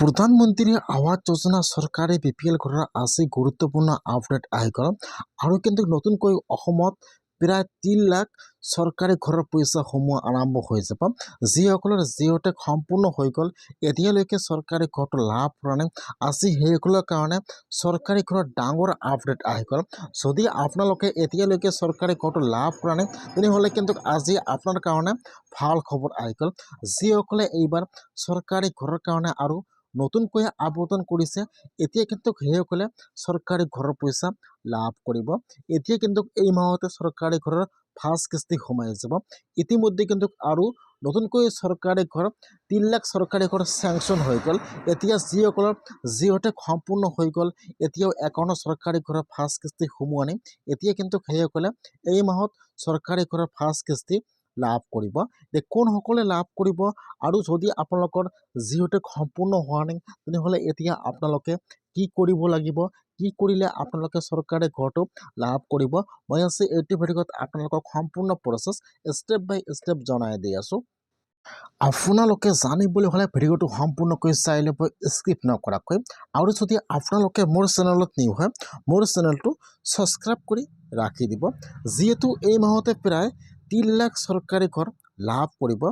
প্ৰধানমন্ত্ৰী আৱাস যোজনা চৰকাৰে BPL ঘৰৰ আজি গুৰুত্বপূৰ্ণ আপডেট আহি গ'ল আৰু কিন্তু নতুনকৈ অসমত প্ৰায় 3 লাখ চৰকাৰী ঘৰৰ পইচাসমূহ আৰম্ভ হৈ যাব যিসকলৰ জিঅ'টেক সম্পূৰ্ণ হৈ গ'ল এতিয়ালৈকে চৰকাৰী ঘৰটো লাভ কৰা নাই আজি সেইসকলৰ কাৰণে চৰকাৰী ঘৰৰ ডাঙৰ আপডেট আহি গ'ল যদি আপোনালোকে এতিয়ালৈকে চৰকাৰী ঘৰটো লাভ কৰা নাই তেনেহ'লে কিন্তু আজি আপোনাৰ কাৰণে ভাল খবৰ আহি গ'ল যিসকলে এইবাৰ চৰকাৰী ঘৰৰ কাৰণে আৰু নতুনকৈ আবেদন কৰিছে এতিয়া কিন্তু সেইসকলে চৰকাৰী ঘৰৰ পইচা লাভ কৰিব এতিয়া কিন্তু এই মাহতে চৰকাৰী ঘৰৰ ফাৰ্ষ্ট কিস্তি সোমাই যাব ইতিমধ্যে কিন্তু আৰু নতুনকৈ চৰকাৰী ঘৰ 3 লাখ চৰকাৰী ঘৰ স্যাংচন হৈ গ'ল এতিয়া যিসকলৰ জিঅ'টেক সম্পূৰ্ণ হৈ গ'ল এতিয়াও একাউণ্টত চৰকাৰী ঘৰৰ ফাৰ্ষ্ট কিস্তি সোমোৱা নাই এতিয়া কিন্তু সেইসকলে এই মাহত চৰকাৰী ঘৰৰ ফাৰ্ষ্ট কিস্তি লাভ কৰিব কোনসকলে লাভ কৰিব আৰু যদি আপোনালোকৰ জিঅ'টেক সম্পূৰ্ণ হোৱা নাই তেনেহ'লে এতিয়া আপোনালোকে কি কৰিব লাগিব কি কৰিলে আপোনালোকে চৰকাৰী ঘৰটো লাভ কৰিব মই আজি এইটো ভিডিঅ'ত আপোনালোকক সম্পূৰ্ণ প্ৰচেছ ষ্টেপ বাই ষ্টেপ জনাই দি আছোঁ আপোনালোকে জানিবলৈ হ'লে ভিডিঅ'টো সম্পূৰ্ণকৈ চাই ল'ব স্কিপ নকৰাকৈ আৰু যদি আপোনালোকে মোৰ চেনেলত নিউ হয় মোৰ চেনেলটো ছাবস্ক্ৰাইব কৰি ৰাখি দিব যিহেতু এই মাহতে প্ৰায় 3 লাখ চৰকাৰী ঘৰ লাভ কৰিব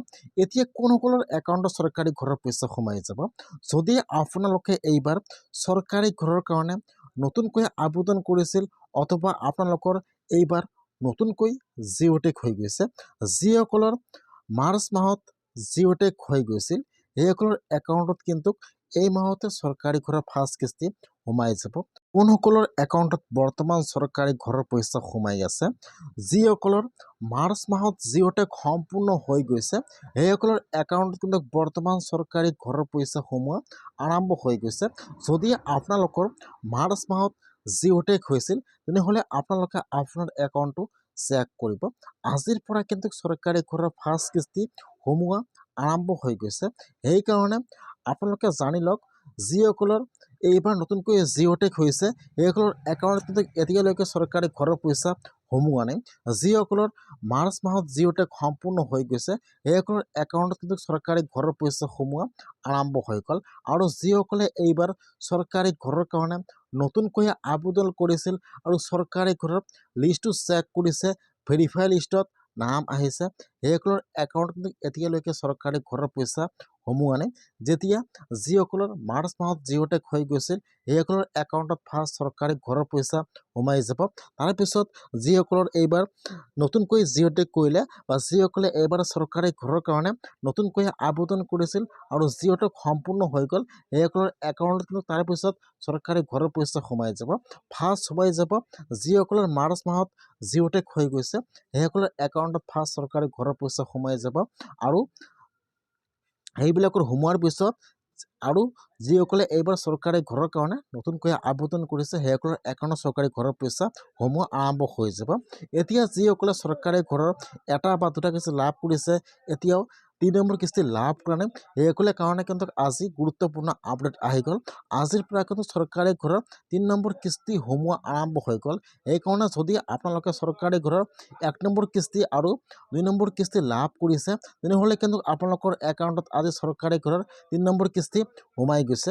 এতিয়া কোনসকলৰ একাউণ্টত চৰকাৰী ঘৰৰ পইচা সোমাই যাব যদি আপোনালোকে এইবাৰ চৰকাৰী ঘৰৰ কাৰণে নতুনকৈ আবেদন কৰিছিল অথবা আপোনালোকৰ এইবাৰ নতুনকৈ জিঅ'টেক হৈ গৈছে যিসকলৰ মাৰ্চ মাহত জিঅ'টেক হৈ গৈছিল সেইসকলৰ একাউণ্টত কিন্তু এই মাহতে চৰকাৰী ঘৰৰ ফাৰ্ষ্ট কিস্তি সোমাই যাব কোনসকলৰ একাউণ্টত বৰ্তমান চৰকাৰী ঘৰৰ পইচা সোমাই আছে যিসকলৰ মাৰ্চ মাহত জিঅ'টেক সম্পূৰ্ণ হৈ গৈছে সেইসকলৰ একাউণ্টত কিন্তু বৰ্তমান চৰকাৰী ঘৰৰ পইচা সোমোৱা আৰম্ভ হৈ গৈছে যদি আপোনালোকৰ মাৰ্চ মাহত জিঅ'টেক হৈছিল তেনেহ'লে আপোনালোকে আপোনাৰ একাউণ্টটো চেক কৰিব আজিৰ পৰা কিন্তু চৰকাৰী ঘৰৰ ফাৰ্ষ্ট কিস্তি সোমোৱা আৰম্ভ হৈ গৈছে সেইকাৰণে আপোনালোকে জানি লওক যিসকলৰ এইবাৰ নতুনকৈ জিঅ'টেক হৈছে সেইসকলৰ একাউণ্টত কিন্তু এতিয়ালৈকে চৰকাৰী ঘৰৰ পইচা সোমোৱা নাই যিসকলৰ মাৰ্চ মাহত জিঅ'টেক সম্পূৰ্ণ হৈ গৈছে সেইসকলৰ একাউণ্টত কিন্তু চৰকাৰী ঘৰৰ পইচা সোমোৱা আৰম্ভ হৈ গ'ল আৰু যিসকলে এইবাৰ চৰকাৰী ঘৰৰ কাৰণে নতুনকৈ আবেদন কৰিছিল আৰু চৰকাৰী ঘৰৰ লিষ্টটো চেক কৰিছে ভেৰিফাই লিষ্টত নাম আহিছে সেইসকলৰ একাউণ্টত কিন্তু এতিয়ালৈকে চৰকাৰী ঘৰৰ পইচা সোমোৱা নাই যেতিয়া যিসকলৰ মাৰ্চ মাহত জিঅ'টেক হৈ গৈছিল সেইসকলৰ একাউণ্টত ফাৰ্ষ্ট চৰকাৰী ঘৰৰ পইচা সোমাই যাব তাৰপিছত যিসকলৰ এইবাৰ নতুনকৈ জিঅ'টেক কৰিলে বা যিসকলে এইবাৰ চৰকাৰী ঘৰৰ কাৰণে নতুনকৈ আবেদন কৰিছিল আৰু জিঅ'টেক সম্পূৰ্ণ হৈ গ'ল সেইসকলৰ একাউণ্টত কিন্তু তাৰপিছত চৰকাৰী ঘৰৰ পইচা সোমাই যাব ফাৰ্ষ্ট সোমাই যাব যিসকলৰ মাৰ্চ মাহত জিঅ'টেক হৈ গৈছে সেইসকলৰ একাউণ্টত ফাৰ্ষ্ট চৰকাৰী ঘৰৰ পইচা সোমাই যাব আৰু সেইবিলাকৰ সোমোৱাৰ পিছত আৰু যিসকলে এইবাৰ চৰকাৰী ঘৰৰ কাৰণে নতুনকৈ আবেদন কৰিছে সেইসকলৰ একাউণ্টত চৰকাৰী ঘৰৰ পইচা সোমোৱা আৰম্ভ হৈ যাব এতিয়া যিসকলে চৰকাৰী ঘৰৰ এটা বা দুটা কিস্তি লাভ কৰিছে এতিয়াও 3 নম্বৰ কিস্তি লাভ কৰা নাই সেইসকলৰ কাৰণে কিন্তু আজি গুৰুত্বপূৰ্ণ আপডেট আহি গ'ল আজিৰ পৰা কিন্তু চৰকাৰী ঘৰৰ 3 নম্বৰ কিস্তি সোমোৱা আৰম্ভ হৈ গ'ল সেইকাৰণে যদি আপোনালোকে চৰকাৰী ঘৰৰ 1 নম্বৰ কিস্তি আৰু 2 নম্বৰ কিস্তি লাভ কৰিছে তেনেহ'লে কিন্তু আপোনালোকৰ একাউণ্টত আজি চৰকাৰী ঘৰৰ 3 নম্বৰ কিস্তি সোমাই গৈছে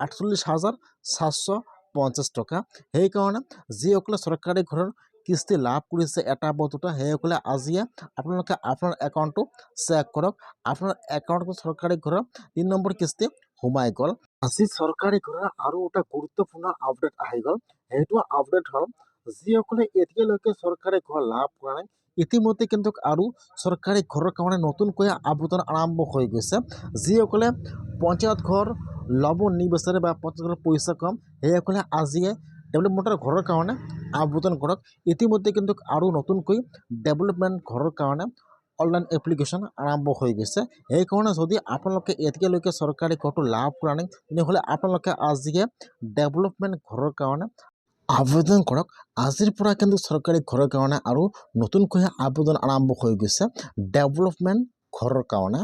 48,750 টকা সেইকাৰণে যিসকলে চৰকাৰী ঘৰৰ কিস্তি লাভ কৰিছে এটা বা দুটা সেইসকলে আজিয়ে আপোনালোকে আপোনাৰ একাউণ্টটো চেক কৰক আপোনাৰ একাউণ্টত চৰকাৰী ঘৰৰ 3 নম্বৰ কিস্তি সোমাই গ'ল আজি চৰকাৰী ঘৰৰ আৰু এটা গুৰুত্বপূৰ্ণ আপডেট আহি গ'ল সেইটো আপডেট হ'ল যিসকলে এতিয়ালৈকে চৰকাৰী ঘৰ লাভ কৰা নাই ইতিমধ্যে কিন্তু আৰু চৰকাৰী ঘৰৰ কাৰণে নতুনকৈ আবেদন আৰম্ভ হৈ গৈছে যিসকলে পঞ্চায়ত ঘৰ ল'ব নিবিচাৰে বা পঞ্চায়ত ঘৰৰ পইচা কম সেইসকলে আজিয়ে ডেভেলপমেণ্টৰ ঘৰৰ কাৰণে আবেদন কৰক ইতিমধ্যে কিন্তু আৰু নতুনকৈ ডেভেলপমেণ্ট ঘৰৰ কাৰণে অনলাইন এপ্লিকেশ্যন আৰম্ভ হৈ গৈছে সেইকাৰণে যদি আপোনালোকে এতিয়ালৈকে চৰকাৰী ঘৰটো লাভ কৰা নাই তেনেহ'লে আপোনালোকে আজিয়ে ডেভেলপমেণ্ট ঘৰৰ কাৰণে আবেদন কৰক আজিৰ পৰা কিন্তু চৰকাৰী ঘৰৰ কাৰণে আৰু নতুনকৈ আবেদন আৰম্ভ হৈ গৈছে ডেভেলপমেণ্ট ঘৰৰ কাৰণে